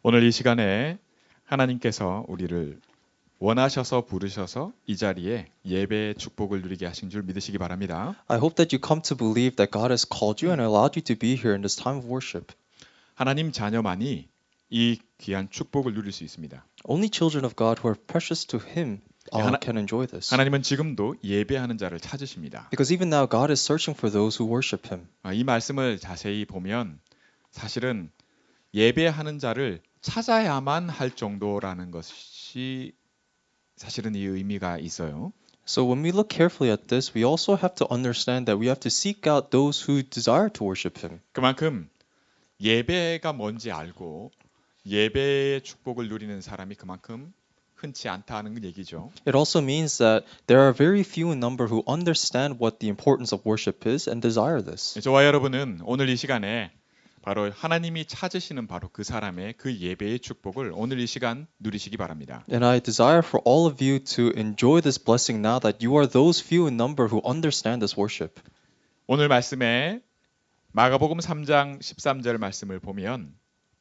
오늘 이 시간에 하나님께서 우리를 원하셔서 부르셔서 이 자리에 예배의 축복을 누리게 하신 줄 믿으시기 바랍니다. I hope that you come to believe that God has called you and allowed you to be here in this time of worship. 하나님 자녀만이 이 귀한 축복을 누릴 수 있습니다. Only children of God who are precious to Him 하나- can enjoy this. 하나님은 지금도 예배하는 자를 찾으십니다. Because even now, God is searching for those who worship Him. 이 말씀을 자세히 보면 사실은 예배하는 자를 찾아야만 할 정도라는 것이 사실은 이 의미가 있어요. So when we look carefully at this, we also have to understand that we have to seek out those who desire to worship Him. 그만큼 예배가 뭔지 알고 예배의 축복을 누리는 사람이 그만큼 흔치 않다는 얘기죠. It also means that there are very few in number who understand what the importance of worship is and desire this. 저와 여러분은 오늘 이 시간에 바로 하나님이 찾으시는 바로 그 사람의 그 예배의 축복을 오늘 이 시간 누리시기 바랍니다. And I desire for all of you to enjoy this blessing now that you are those few in number who understand this worship. 오늘 말씀에 마가복음 3장 13절 말씀을 보면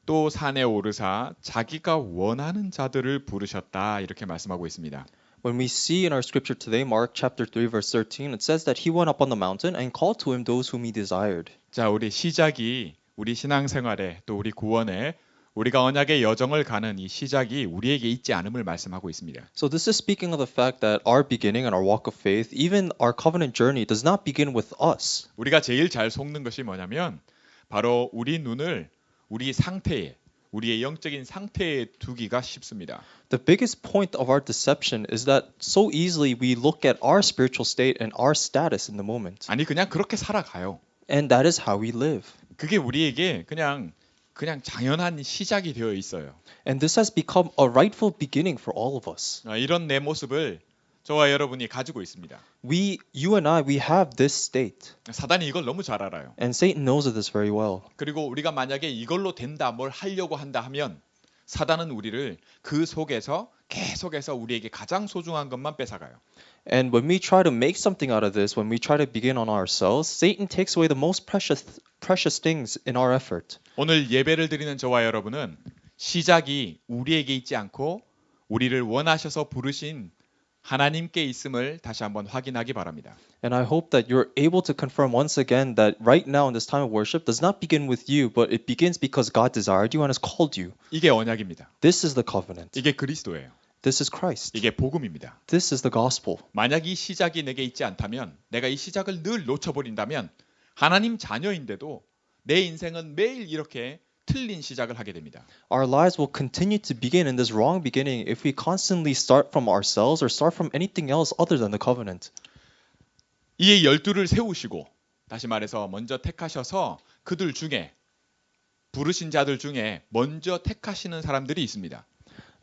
또 산에 오르사 자기가 원하는 자들을 부르셨다 이렇게 말씀하고 있습니다. When we see in our scripture today, Mark chapter 3 verse 13, it says that he went up on the mountain and called to him those whom he desired. 자, 우리 시작이 우리 신앙생활에 또 우리 구원에 우리가 언약의 여정을 가는 이 시작이 우리에게 있지 않음을 말씀하고 있습니다. So this is speaking of the fact that our beginning and our walk of faith, even our covenant journey, does not begin with us. 우리가 제일 잘 속는 것이 뭐냐면 바로 우리 눈을 우리 상태에 우리의 영적인 상태에 두기가 쉽습니다. The biggest point of our deception is that so easily we look at our spiritual state and our status in the moment. 아니 그냥 그렇게 살아가요. And that is how we live. 그게 우리에게 그냥 당연한 시작이 되어 있어요. And this has become a rightful beginning for all of us. 이런 내 모습을 저와 여러분이 가지고 있습니다. You and I, we have this state. 사단이 이걸 너무 잘 알아요. And Satan knows of this very well. 그리고 우리가 만약에 이걸로 된다, 뭘 하려고 한다 하면 사단은 우리를 그 속에서 계속해서 우리에게 가장 소중한 것만 뺏어가요. And when we try to make something out of this, when we try to begin on ourselves, Satan takes away the most precious things in our effort. 오늘 예배를 드리는 저와 여러분은 시작이 우리에게 있지 않고 우리를 원하셔서 부르신 하나님께 있음을 다시 한번 확인하기 바랍니다. And I hope that you're able to confirm once again that right now in this time of worship does not begin with you, but it begins because God desired you and has called you. 이게 언약입니다. This is the covenant. 이게 그리스도예요. This is Christ. 이게 복음입니다. This is the gospel. 만약 이 시작이 내게 있지 않다면, 내가 이 시작을 늘 놓쳐버린다면 하나님 자녀인데도 내 인생은 매일 이렇게 틀린 시작을 하게 됩니다. Our lives will continue to begin in this wrong beginning if we constantly start from ourselves or start from anything else other than the covenant. 이에 12를 세우시고 다시 말해서 먼저 택하셔서 그들 중에 부르신 자들 중에 먼저 택하시는 사람들이 있습니다.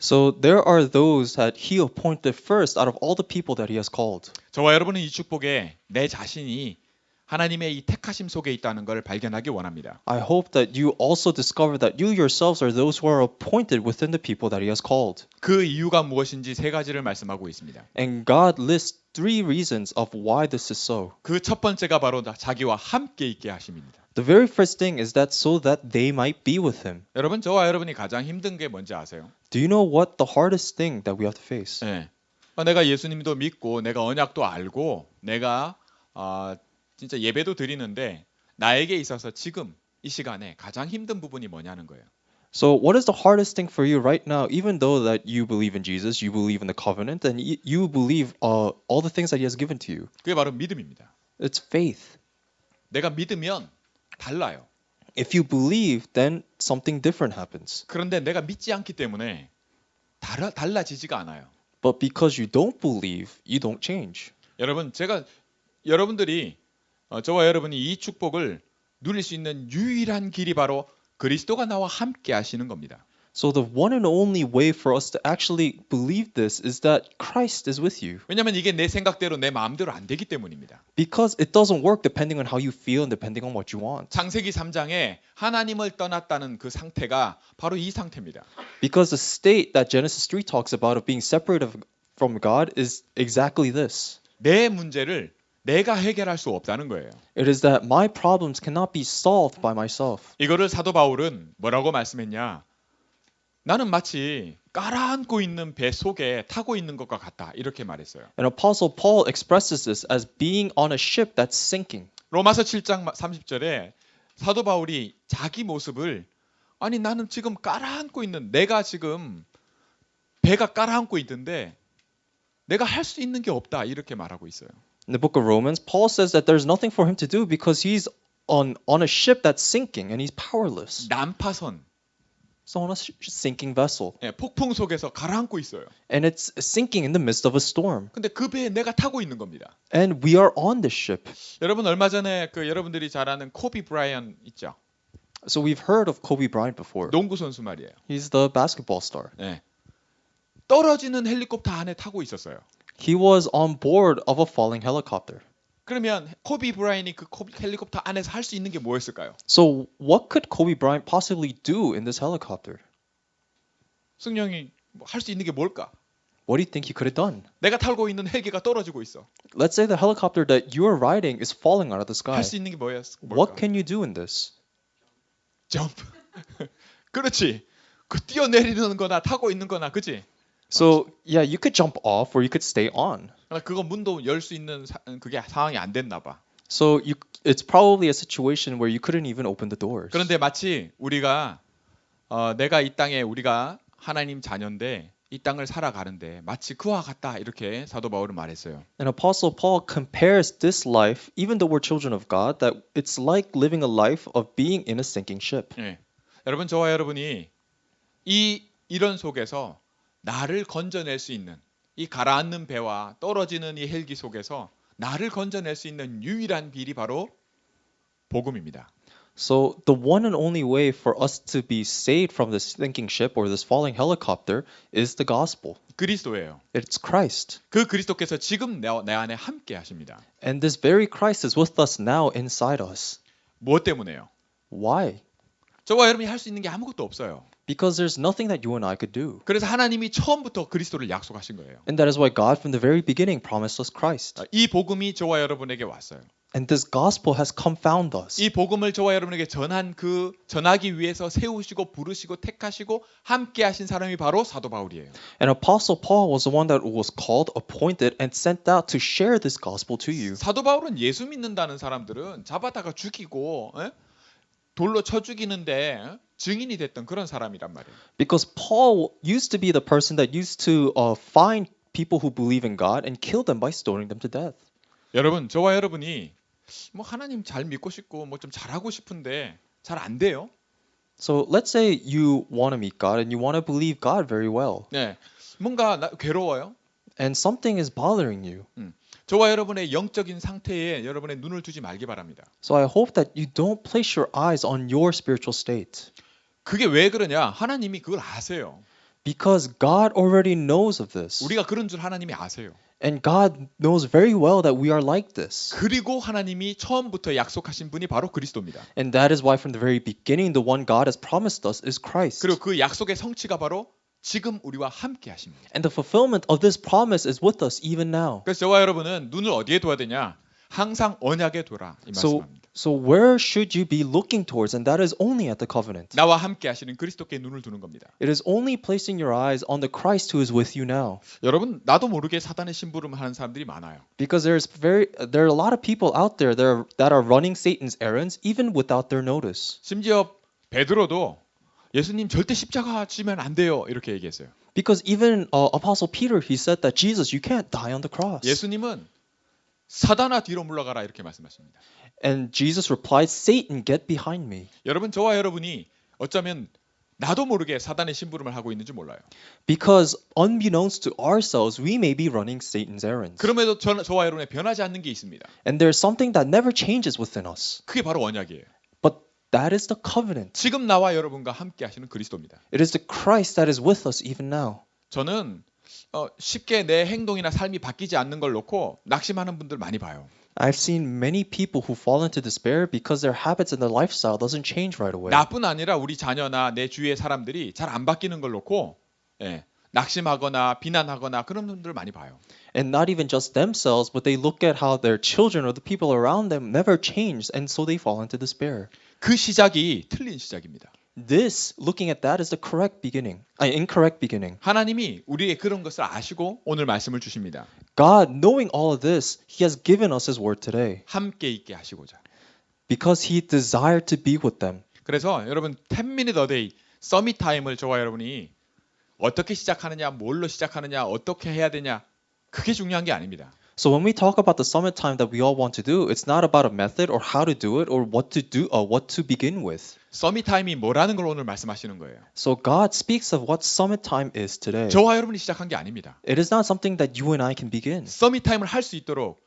So there are those that he appointed first out of all the people that he has called. 저와 여러분은 이 축복에 내 자신이 하나님의 이 택하심 속에 있다는 걸 발견하기 원합니다. I hope that you also discover that you yourselves are those who are appointed within the people that he has called. 그 이유가 무엇인지 세 가지를 말씀하고 있습니다. And God lists three reasons of why this is so. 그 첫 번째가 바로 자기와 함께 있게 하심입니다. The very first thing is that so that they might be with him. 여러분 저와 여러분이 가장 힘든 게 뭔지 아세요? Do you know what the hardest thing that we have to face? 네. 내가 예수님도 믿고 내가 언약도 알고 내가 진짜 예배도 드리는데 나에게 있어서 지금 이 시간에 가장 힘든 부분이 뭐냐는 거예요. So what is the hardest thing for you right now, even though that you believe in Jesus, you believe in the covenant, and you believe all the things that he has given to you? 그게 바로 믿음입니다. It's faith. 내가 믿으면 달라요. If you believe, then something different happens. 그런데 내가 믿지 않기 때문에 달라지지가 않아요. But because you don't believe, you don't change. 여러분 여러분들이 저와 여러분이 이 축복을 누릴 수 있는 유일한 길이 바로 그리스도가 나와 함께 하시는 겁니다. So the one and only way for us to actually believe this is that Christ is with you. 왜냐하면 이게 내 생각대로 내 마음대로 안 되기 때문입니다. Because it doesn't work depending on how you feel and depending on what you want. 창세기 3장에 하나님을 떠났다는 그 상태가 바로 이 상태입니다. Because the state that Genesis 3 talks about of being separated from God is exactly this. 내 문제를 내가 해결할 수 없다는 거예요. It is that my problems cannot be solved by myself. 이거를 사도 바울은 뭐라고 말씀했냐? 나는 마치 깔아앉고 있는 배 속에 타고 있는 것과 같다. 이렇게 말했어요. And Apostle Paul expresses this as being on a ship that's sinking. 로마서 7장 30절에 사도 바울이 자기 모습을 아니 나는 지금 깔아앉고 있는 내가 지금 배가 깔아앉고 있는데 내가 할 수 있는 게 없다. 이렇게 말하고 있어요. In the book of Romans, Paul says that there's nothing for him to do because he's on a ship that's sinking and he's powerless. 난파선, So on a sinking vessel. 예, 폭풍 속에서 가라앉고 있어요. And it's sinking in the midst of a storm. 근데 그 배에 내가 타고 있는 겁니다. And we are on this ship. 여러분 얼마 전에 그 여러분들이 잘 아는 코비 브라이언 있죠? So we've heard of Kobe Bryant before. 농구 선수 말이에요. He's the basketball star. 예. 떨어지는 헬리콥터 안에 타고 있었어요. He was on board of a falling helicopter. 그러면 코비 브라이언이 그 헬리콥터 안에서 할 수 있는 게 뭐였을까요? So what could Kobe Bryant possibly do in this helicopter? 승용이 할 수 있는 게 뭘까? What do you think he could have done? 내가 타고 있는 헬기가 떨어지고 있어. Let's say the helicopter that you are riding is falling out of the sky. 할 수 있는 게 What 뭘까? can you do in this? 점프. 그렇지. 그 뛰어내리는 거나 타고 있는 거나 그지? So yeah, you could jump off or you could stay on. 그러나 그거 문도 열 수 있는 그게 상황이 안 됐나 봐. So it's probably a situation where you couldn't even open the doors. 그런데 마치 우리가 내가 이 땅에 우리가 하나님 자녀인데 이 땅을 살아가는데 마치 그와 같다 이렇게 사도 바울은 말했어요. And Apostle Paul compares this life, even though we're children of God, that it's like living a life of being in a sinking ship. 예. 여러분 저와 여러분이 이런 속에서 나를 건져낼 수 있는 이 가라앉는 배와 떨어지는 이 헬기 속에서 나를 건져낼 수 있는 유일한 길이 바로 복음입니다. So the one and only way for us to be saved from this sinking ship or this falling helicopter is the gospel. 그리스도예요. It's Christ. 그 그리스도께서 지금 내 안에 함께 하십니다. And this very Christ is with us now inside us. 무엇 때문에요? Why? 저와 여러분이 할 수 있는 게 아무것도 없어요. Because there's nothing that you and I could do. 그래서 하나님이 처음부터 그리스도를 약속하신 거예요. And that is why God from the very beginning promised us Christ. 이 복음이 저와 여러분에게 왔어요. And this gospel has confounded us. 이 복음을 저와 여러분에게 전하기 위해서 세우시고 부르시고 택하시고 함께 하신 사람이 바로 사도 바울이에요. And Apostle Paul was the one that was called, appointed, and sent out to share this gospel to you. 사도 바울은 예수 믿는다는 사람들은 잡아다가 죽이고 돌로 쳐 죽이는데 증인이 됐던 그런 사람이란 말이에요. Because Paul used to be the person that used to find people who believe in God and kill them by stoning them to death. 여러분, 저와 여러분이 뭐 하나님 잘 믿고 싶고 뭐 좀 잘하고 싶은데 잘 안 돼요. So let's say you want to meet God and you want to believe God very well. 네, 뭔가 괴로워요. And something is bothering you. 저와 여러분의 영적인 상태에 여러분의 눈을 두지 말기 바랍니다. So I hope that you don't place your eyes on your spiritual state. 그게 왜 그러냐? 하나님이 그걸 아세요. Because God already knows of this. 우리가 그런 줄 하나님이 아세요. And God knows very well that we are like this. 그리고 하나님이 처음부터 약속하신 분이 바로 그리스도입니다. And that is why from the very beginning the one God has promised us is Christ. 그리고 그 약속의 성취가 바로 지금 우리와 함께 하십니다. And the fulfillment of this promise is with us even now. 그래서 저와 여러분은 눈을 어디에 둬야 되냐? 항상 언약에 둬라 이 말씀합니다. So where should you be looking towards? And that is only at the covenant. 나와 함께 하시는 그리스도께 눈을 두는 겁니다. It is only placing your eyes on the Christ who is with you now. 여러분 나도 모르게 사단의 심부름을 하는 사람들이 많아요. Because there are a lot of people out there that are running Satan's errands even without their notice. 심지어 베드로도 예수님 절대 십자가 지면 안 돼요 이렇게 얘기했어요. Because even Apostle Peter, he said that Jesus, you can't die on the cross. 예수님은 사단아 뒤로 물러가라 이렇게 말씀하십니다. And Jesus replied, Satan, get behind me. 여러분 저와 여러분이 어쩌면 나도 모르게 사단의 심부름을 하고 있는지 몰라요. Because unbeknownst to ourselves, we may be running Satan's errands. 그럼에도 저와 여러분의 변하지 않는 게 있습니다. And there's something that never changes within us. 그게 바로 언약이에요. But that is the covenant. 지금 나와 여러분과 함께 하시는 그리스도입니다. It is the Christ that is with us even now. 저는 쉽게 내 행동이나 삶이 바뀌지 않는 걸 놓고 낙심하는 분들 많이 봐요. I've seen many people who fall into despair because their habits and their lifestyle doesn't change right away. 나뿐 아니라 우리 자녀나 내 주위의 사람들이 잘 안 바뀌는 걸 놓고 낙심하거나 비난하거나 그런 분들 많이 봐요. And not even just themselves, but they look at how their children or the people around them never changed, and so they fall into despair. 그 시작이 틀린 시작입니다. This, looking at that, is the correct beginning, incorrect beginning. 하나님이 우리의 그런 것을 아시고 오늘 말씀을 주십니다. God, knowing all of this, He has given us His word today 함께 있게 하시고자. because He desired to be with them. 그래서 여러분 10minute a day 서밋 타임을 저와 여러분이 어떻게 시작하느냐, 뭘로 시작하느냐, 어떻게 해야 되냐 그게 중요한 게 아닙니다. So when we talk about the summit time that we all want to do, it's not about a method or how to do it or what to do or what to begin with. 서밋 타임이 뭐라는 걸 오늘 말씀하시는 거예요. So God speaks of what summit time is today. 저와 여러분이 시작한 게 아닙니다. It is not something that you and I can begin. 서밋 타임을 할 수 있도록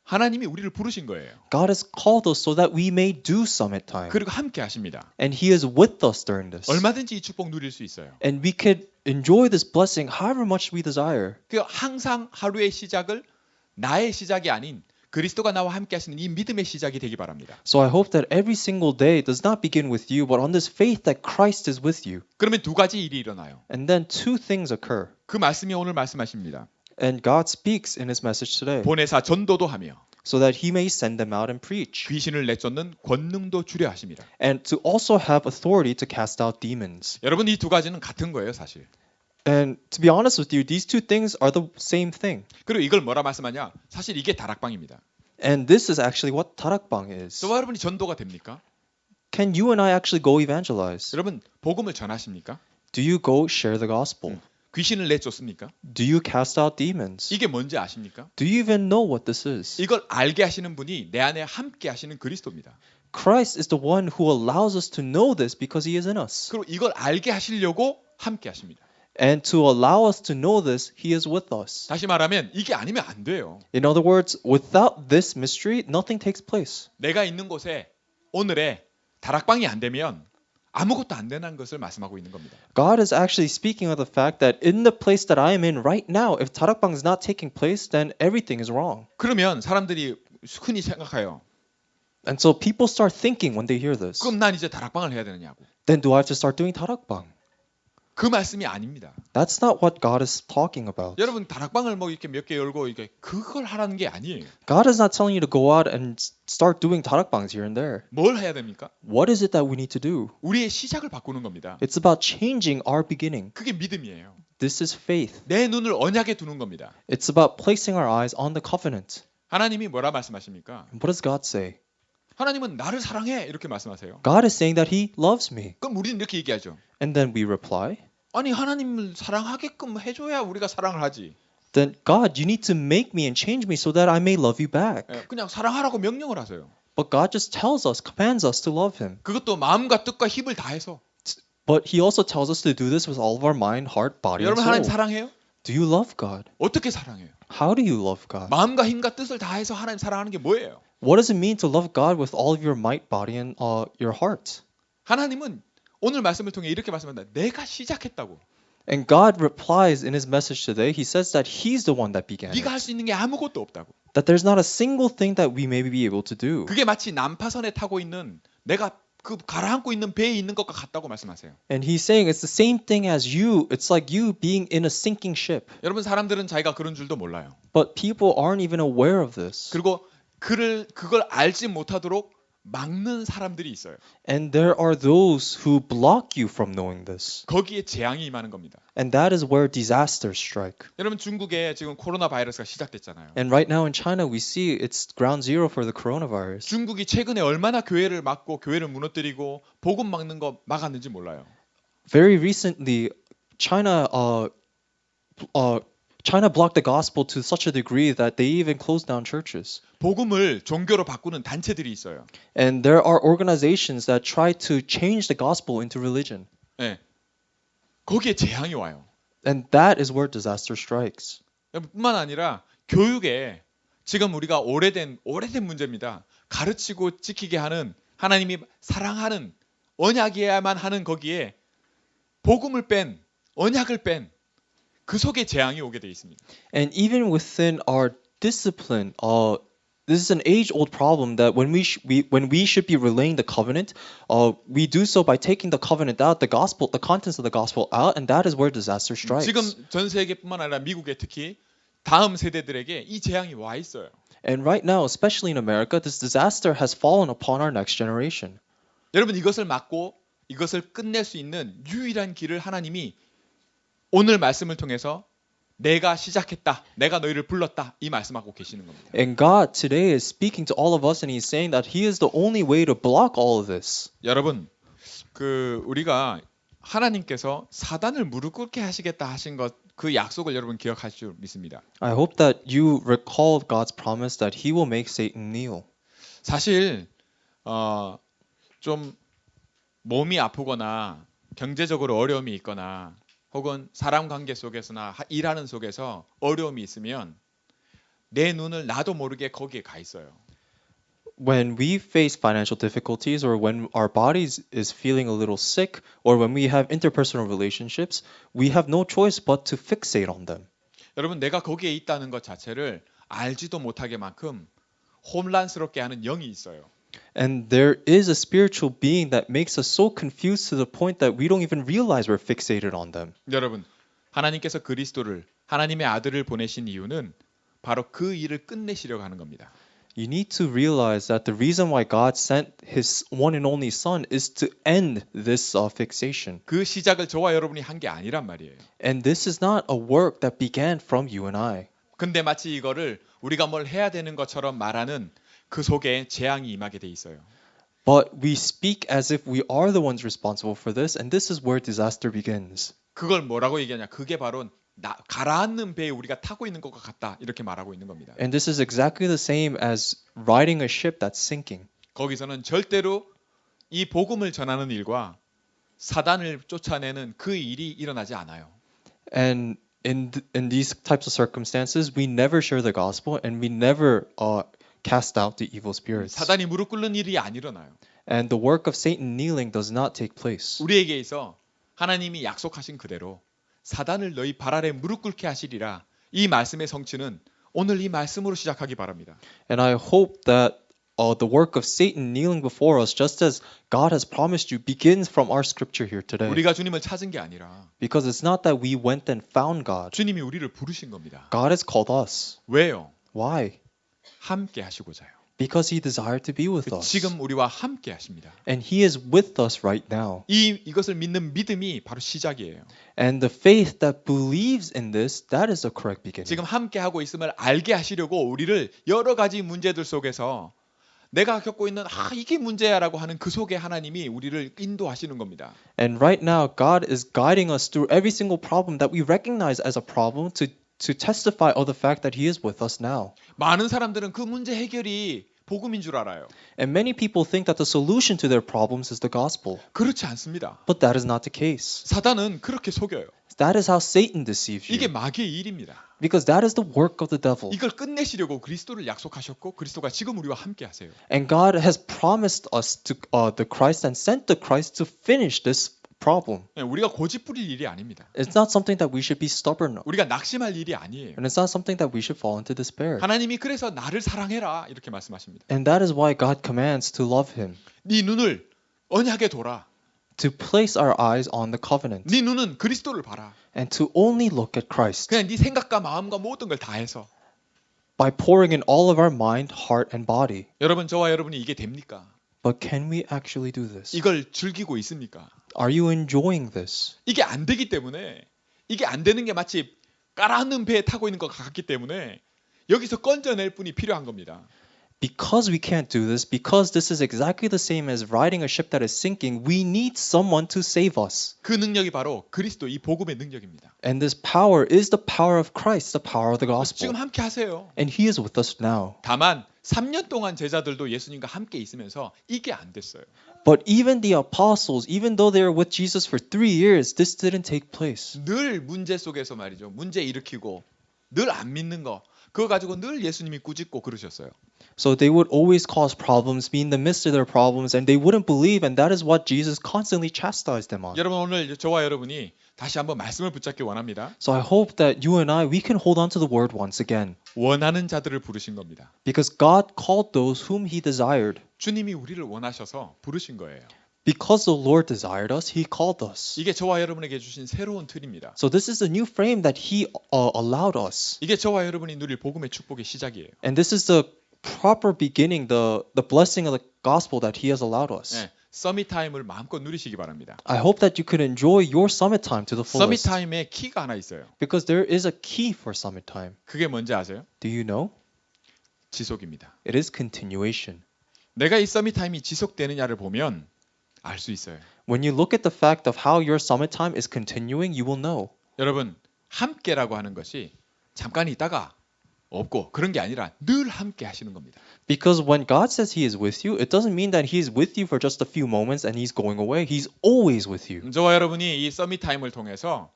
하나님이 우리를 부르신 거예요. God has called us so that we may do summit time. 그리고 함께 하십니다. And He is with us during this. 얼마든지 이 축복 누릴 수 있어요. And we could enjoy this blessing however much we desire. 그 항상 하루의 시작을 나의 시작이 아닌 그리스도가 나와 함께 하시는 이 믿음의 시작이 되기 바랍니다. So I hope that every single day does not begin with you, but on this faith that Christ is with you. 그러면 두 가지 일이 일어나요. And then two things occur. 그 말씀이 오늘 말씀하십니다. And God speaks in His message today 보내사 전도도 하며 so that He may send them out and preach. 귀신을 내쫓는 권능도 주려 하십니다. And to also have authority to cast out demons. 여러분 이 두 가지는 같은 거예요, 사실. And to be honest with you, these two things are the same thing. 그리고 이걸 뭐라 말씀하냐? 사실 이게 다락방입니다. And this is actually what 타락방 is. 저와 여러분이 전도가 됩니까? Can you and I actually go evangelize? 여러분 복음을 전하십니까? Do you go share the gospel? 귀신을 내쫓습니까? Do you cast out demons? 이게 뭔지 아십니까? Do you even know what this is? 이걸 알게 하시는 분이 내 안에 함께 하시는 그리스도입니다. Christ is the one who allows us to know this because He is in us. 그리고 이걸 알게 하시려고 함께 하십니다. And to allow us to know this, He is with us. 다시 말하면 이게 아니면 안 돼요. In other words, without this mystery, nothing takes place. 내가 있는 곳에 오늘의 다락방이 안 되면 아무것도 안 되는 것을 말씀하고 있는 겁니다. God is actually speaking of the fact that in the place that I am in right now, if 타락방 is not taking place, then everything is wrong. 그러면 사람들이 흔히 생각해요. And so people start thinking when they hear this, 그럼 난 이제 다락방을 해야 되느냐고. then do I have to start doing 타락방? 그 말씀이 아닙니다. That's not what God is talking about. 여러분 다락방을 뭐 이렇게 몇 개 열고 이게 그걸 하라는 게 아니에요. God is not telling you to go out and start doing 타락방s here and there. 뭘 해야 됩니까? What is it that we need to do? 우리의 시작을 바꾸는 겁니다. It's about changing our beginning. 그게 믿음이에요. This is faith. 내 눈을 언약에 두는 겁니다. It's about placing our eyes on the covenant. 하나님이 뭐라 말씀하십니까? What does God say? 하나님은 나를 사랑해 이렇게 말씀하세요. God is saying that He loves me. 그럼 우리는 이렇게 얘기하죠. And then we reply, 아니 하나님을 사랑하게끔 해줘야 우리가 사랑을 하지. then God, you need to make me and change me so that I may love you back. 예, 그냥 사랑하라고 명령을 하세요. But God just tells us, commands us to love Him. 그것도 마음과 뜻과 힘을 다해서. But He also tells us to do this with all of our mind, heart, body, and 여러분 하나님 soul. 사랑해요? Do you love God? 어떻게 사랑해요? How do you love God? 마음과 힘과 뜻을 다해서 하나님 사랑하는 게 뭐예요? What does it mean to love God with all of your might, body, and your heart? 하나님은 오늘 말씀을 통해 이렇게 말씀한다. 내가 시작했다고. And God replies in His message today, He says that He's the one that began 네가 할 it. 수 있는 게 아무것도 없다고. That there's not a single thing that we may be able to do. 그게 마치 난파선에 타고 있는 내가 그 가라앉고 있는 배에 있는 것과 같다고 말씀하세요. And He's saying it's the same thing as you. It's like you being in a sinking ship. 여러분 사람들은 자기가 그런 줄도 몰라요. But people aren't even aware of this. 그리고 그걸 알지 못하도록 막는 사람들이 있어요. And there are those who block you from knowing this. 거기에 재앙이 임하는 겁니다. And that is where disasters strike. 여러분 중국에 지금 코로나 바이러스가 시작됐잖아요. And right now in China, we see it's ground zero for the coronavirus. 중국이 최근에 얼마나 교회를 막고 교회를 무너뜨리고 복음 막는 거 막았는지 몰라요. Very recently, China blocked the gospel to such a degree that they even closed down churches. 복음을 종교로 바꾸는 단체들이 있어요. And there are organizations that try to change the gospel into religion. 네. 거기에 재앙이 와요. And that is where disaster strikes. 뿐만 아니라 교육에 지금 우리가 오래된 문제입니다. 가르치고 지키게 하는 하나님이 사랑하는 언약이어야만 하는 거기에 복음을 뺀 언약을 뺀 그 속에 재앙이 오게 돼 있습니다. And even within our discipline, this is an age-old problem that when we should be relaying the covenant, we do so by taking the covenant out, the gospel, the contents of the gospel out, and that is where disaster strikes. 지금 전 세계뿐만 아니라 미국에 특히 다음 세대들에게 이 재앙이 와 있어요. And right now, especially in America, this disaster has fallen upon our next generation. 여러분 이것을 막고 이것을 끝낼 수 있는 유일한 길을 하나님이 오늘 말씀을 통해서 내가 시작했다, 내가 너희를 불렀다 이 말씀하고 계시는 겁니다. And God today is speaking to all of us and He's saying that He is the only way to block all of this. 여러분, 우리가 하나님께서 사단을 무릎 꿇게 하시겠다 하신 것 그 약속을 여러분 기억하실 줄 믿습니다. I hope that you recall God's promise that He will make Satan kneel. 사실 좀 몸이 아프거나 경제적으로 어려움이 있거나 혹은 사람 관계 속에서나 일하는 속에서 어려움이 있으면 내 눈을 나도 모르게 거기에 가 있어요. When we face financial difficulties or when our bodies is feeling a little sick or when we have interpersonal relationships, we have no choice but to fixate on them. 여러분 내가 거기에 있다는 것 자체를 알지도 못하게 만큼 혼란스럽게 하는 영이 있어요. And there is a spiritual being that makes us so confused to the point that we don't even realize we're fixated on them. 여러분 하나님께서 그리스도를 하나님의 아들을 보내신 이유는 바로 그 일을 끝내시려고 하는 겁니다. You need to realize that the reason why God sent His one and only Son is to end this fixation. 그 시작을 저와 여러분이 한 게 아니란 말이에요. And this is not a work that began from you and I. 근데 마치 이거를 우리가 뭘 해야 되는 것처럼 말하는 그 속에 재앙이 임하게 돼 있어요. But we speak as if we are the ones responsible for this, and this is where disaster begins. 그걸 뭐라고 얘기하냐? 그게 바로 가라앉는 배에 우리가 타고 있는 것과 같다. 이렇게 말하고 있는 겁니다. And this is exactly the same as riding a ship that's sinking. 거기서는 절대로 이 복음을 전하는 일과 사단을 쫓아내는 그 일이 일어나지 않아요. And in these types of circumstances, we never share the gospel and we never cast out the evil spirits. 사단이 무릎 꿇는 일이 안 일어나요. And the work of Satan kneeling does not take place. 우리에게 있어 하나님이 약속하신 그대로 사단을 너희 발 아래 무릎 꿇게 하시리라. 이 말씀의 성취는 오늘 이 말씀으로 시작하기 바랍니다. And I hope that the work of Satan kneeling before us, just as God has promised you, begins from our scripture here today. 우리가 주님을 찾은 게 아니라 Because it's not that we went and found God. 주님이 우리를 부르신 겁니다. God has called us. 왜요? Why? 함께 하시고자요. Because He desired to be with us. 지금 우리와 함께 하십니다. And He is with us right now. 이것을 믿는 믿음이 바로 시작이에요. And the faith that believes in this, that is the correct beginning. 지금 함께 하고 있음을 알게 하시려고 우리를 여러 가지 문제들 속에서 내가 겪고 있는 이게 문제야라고 하는 그 속에 하나님이 우리를 인도하시는 겁니다. And right now, God is guiding us through every single problem that we recognize as a problem to testify of the fact that He is with us now. 많은 사람들은 그 문제 해결이 복음인 줄 알아요. And many people think that the solution to their problems is the gospel. 그렇지 않습니다. But that is not the case. 사단은 그렇게 속여요. That is how Satan deceives 이게 you. 마귀의 일입니다. Because that is the work of the devil. 이걸 끝내시려고 그리스도를 약속하셨고 그리스도가 지금 우리와 함께 하세요. And God has promised us to the Christ and sent the Christ to finish this problem. 우리가 고집 부릴 일이 아닙니다. It's not something that we should be stubborn of. 우리가 낙심할 일이 아니에요. And it's not something that we should fall into despair. 하나님이 그래서 나를 사랑해라 이렇게 말씀하십니다. And that is why God commands to love Him. 네 눈을 언약에 둬라. To place our eyes on the covenant. 네 눈은 그리스도를 봐라. And to only look at Christ. 그냥 네 생각과 마음과 모든 걸 다해서. By pouring in all of our mind, heart, and body. 여러분 저와 여러분이 이게 됩니까? But can we actually do this? 이걸 즐기고 있습니까? Are you enjoying this? 이게 안 되기 때문에 이게 안 되는 게 마치 가라앉는 배에 타고 있는 것 같기 때문에 여기서 건져낼 분이 필요한 겁니다. Because we can't do this, because this is exactly the same as riding a ship that is sinking, we need someone to save us. 그 능력이 바로 그리스도 이 복음의 능력입니다. And this power is the power of Christ, the power of the 지금 gospel. 함께 하세요. And He is with us now. 다만 3년 동안 제자들도 예수님과 함께 있으면서 이게 안 됐어요. But even the apostles, even though they were with Jesus for 3 years, this didn't take place. 늘 문제 속에서 말이죠. 문제 일으키고 늘 안 믿는 거 그거 가지고 늘 예수님이 꾸짖고 그러셨어요. So they would always cause problems, be in the midst of their problems, and they wouldn't believe, and that is what Jesus constantly chastised them on. 여러분 오늘 저와 여러분이 다시 한번 말씀을 붙잡기 원합니다. So I hope that you and I, we can hold on to the word once again. 원하는 자들을 부르신 겁니다. Because God called those whom He desired. 주님이 우리를 원하셔서 부르신 거예요. Because the Lord desired us, He called us. 이게 저와 여러분에게 주신 새로운 틀입니다. So this is the new frame that He allowed us. 이게 저와 여러분이 누릴 복음의 축복의 시작이에요. And this is the proper beginning, the blessing of the gospel that He has allowed us. 네, 서밋 타임을 마음껏 누리시기 바랍니다. I hope that you could enjoy your summit time to the 서밋 fullest. 타임에 키가 하나 있어요. Because there is a key for summit time. 그게 뭔지 아세요? Do you know? 지속입니다. It is continuation. 내가 이 서밋 타임이 지속되느냐를 보면 알 수 있어요. When you look at the fact of how your summit time is continuing, you will know. 여러분, 함께라고 하는 것이 잠깐 있다가 없고 그런 게 아니라 늘 함께 하시는 겁니다. Because when God says He is with you, it doesn't mean that He is with you for just a few moments and He's going away. He's always with you. 저와 여러분이 이 서밋 타임을 통해서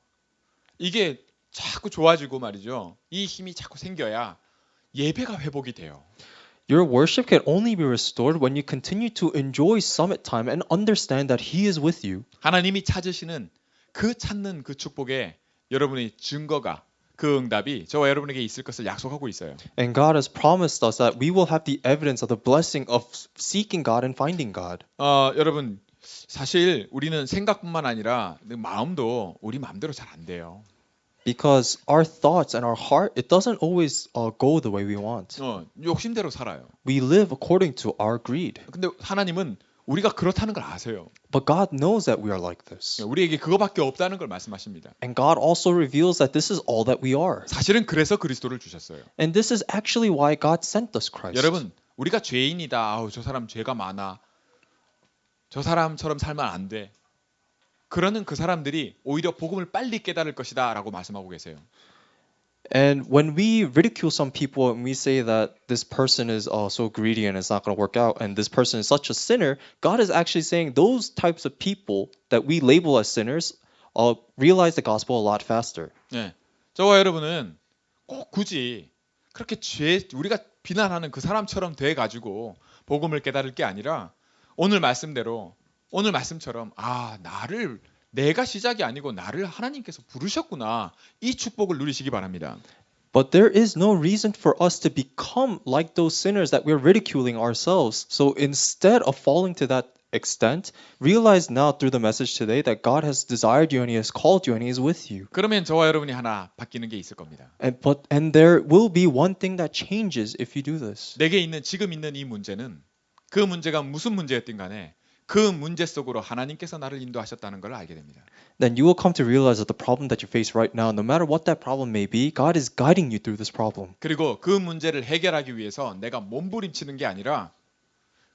이게 자꾸 좋아지고 말이죠. 이 힘이 자꾸 생겨야 예배가 회복이 돼요. Your worship can only be restored when you continue to enjoy summit time and understand that He is with you. 하나님이 찾으시는 그 찾는 그 축복에 여러분의 증거가 그 응답이 저와 여러분에게 있을 것을 약속하고 있어요. And God has promised us that we will have the evidence of the blessing of seeking God and finding God. 여러분 사실 우리는 생각뿐만 아니라 마음도 우리 마음대로 잘 안 돼요. Because our thoughts and our heart, it doesn't always go the way we want. 욕심대로 살아요. We live according to our greed. 근데 하나님은 우리가 그렇다는 걸 아세요. But God knows that we are like this. 우리에게 그거밖에 없다는 걸 말씀하십니다. And God also reveals that this is all that we are. 사실은 그래서 그리스도를 주셨어요. And this is actually why God sent us Christ. 여러분, 우리가 죄인이다. 아우, 저 사람 죄가 많아. 저 사람처럼 살면 안 돼. 그러는 그 사람들이 오히려 복음을 빨리 깨달을 것이다라고 말씀하고 계세요. And when we ridicule some people and we say that this person is so greedy and it's not going to work out and this person is such a sinner, God is actually saying those types of people that we label as sinners realize the gospel a lot faster. 네, 저와 여러분은 꼭 굳이 그렇게 우리가 비난하는 그 사람처럼 돼 가지고 복음을 깨달을 게 아니라 오늘 말씀처럼 내가 시작이 아니고 나를 하나님께서 부르셨구나. 이 축복을 누리시기 바랍니다. But there is no reason for us to become like those sinners that we're ridiculing ourselves. So instead of falling to that extent, realize now through the message today that God has desired you and He has called you and He is with you. 그러면 저와 여러분이 하나 바뀌는 게 있을 겁니다. And there will be one thing that changes if you do this. 내게 지금 있는 이 문제는 그 문제가 무슨 문제였든 간에 그 문제 속으로 하나님께서 나를 인도하셨다는 걸 알게 됩니다. Then you will come to realize that the problem that you face right now, no matter what that problem may be, God is guiding you through this problem. 그리고 그 문제를 해결하기 위해서 내가 몸부림치는 게 아니라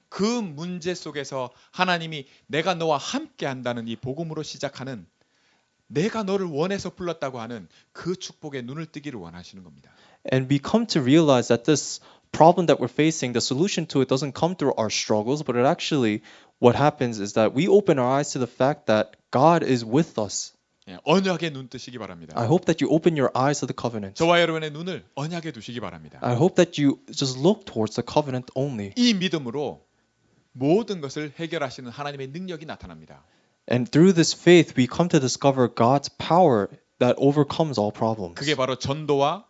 그 문제 속에서 하나님이 내가 너와 함께 한다는 이 복음으로 시작하는 내가 너를 원해서 불렀다고 하는 그 축복에 눈을 뜨기를 원하시는 겁니다. And we come to realize that this problem that we're facing, the solution to it doesn't come through our struggles, but it actually, what happens is that we open our eyes to the fact that God is with us. 언약에 눈 뜨시기 바랍니다. I hope that you open your eyes to the covenant. 저와 여러분의 눈을 언약에 두시기 바랍니다. I hope that you just look towards the covenant only. 이 믿음으로 모든 것을 해결하시는 하나님의 능력이 나타납니다. And through this faith, we come to discover God's power that overcomes all problems. 그게 바로 전도와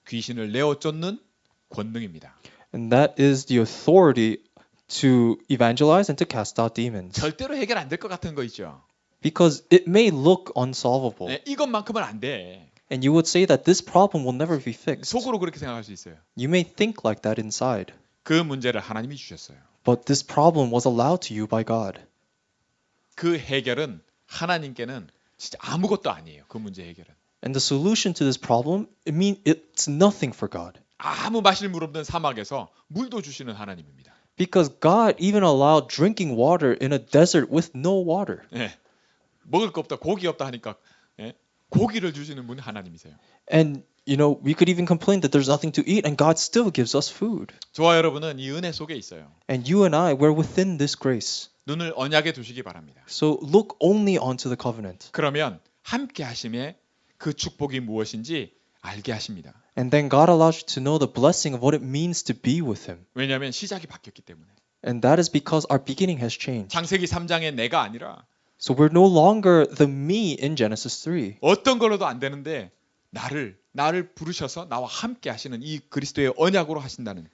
귀신을 내어 쫓는 권능입니다. And that is the authority to evangelize and to cast out demons. 절대로 해결 안 될 것 같은 거 있죠. Because it may look unsolvable. 이것만큼은 안 돼. And you would say that this problem will never be fixed. 속으로 그렇게 생각할 수 있어요. You may think like that inside. 그 문제를 하나님이 주셨어요. But this problem was allowed to you by God. 그 해결은 하나님께는 진짜 아무것도 아니에요. 그 문제 해결은. And the solution to this problem, it's nothing for God. 아무 마실 물 없는 사막에서 물도 주시는 하나님입니다. Because God even allowed drinking water in a desert with no water. 먹을 거 없다, 고기 없다 하니까 고기를 주시는 분이 하나님이세요. And we could even complain that there's nothing to eat, and God still gives us food. 저와 여러분은 이 은혜 속에 있어요. And you and I, we're within this grace. 눈을 언약에 두시기 바랍니다. So look only onto the covenant. 그러면 함께 하심에 그 축복이 무엇인지 알게 하십니다. And then God allows you to know the blessing of what it means to be with Him. 왜냐하면 시작이 바뀌었기 때문에. And that is because our beginning has changed. 창세기 3장의 내가 아니라 So we're no longer the me in Genesis 3. 어떤 걸로도 안 되는데 나를 부르셔서 나와 함께 하시는 이 그리스도의 언약으로 하신다는.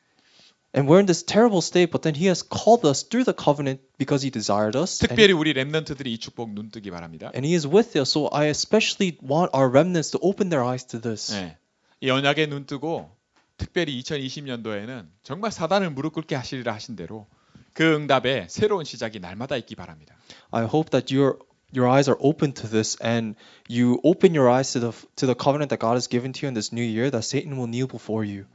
And we're in this terrible state, but then He has called us through the covenant because He desired us. 특별히 우리 렘넌트들이 이 축복 눈뜨기 바랍니다. And He is with us, so I especially want our remnants to open their eyes to this. 이 언약에 눈뜨고 특별히 2020년도에는 정말 사단을 무릎 꿇게 하시리라 하신 대로 그 응답에 새로운 시작이 날마다 있기 바랍니다. I hope that your eyes are open to this and you open your eyes to the covenant that God has given to you in this new year, that Satan will kneel before you.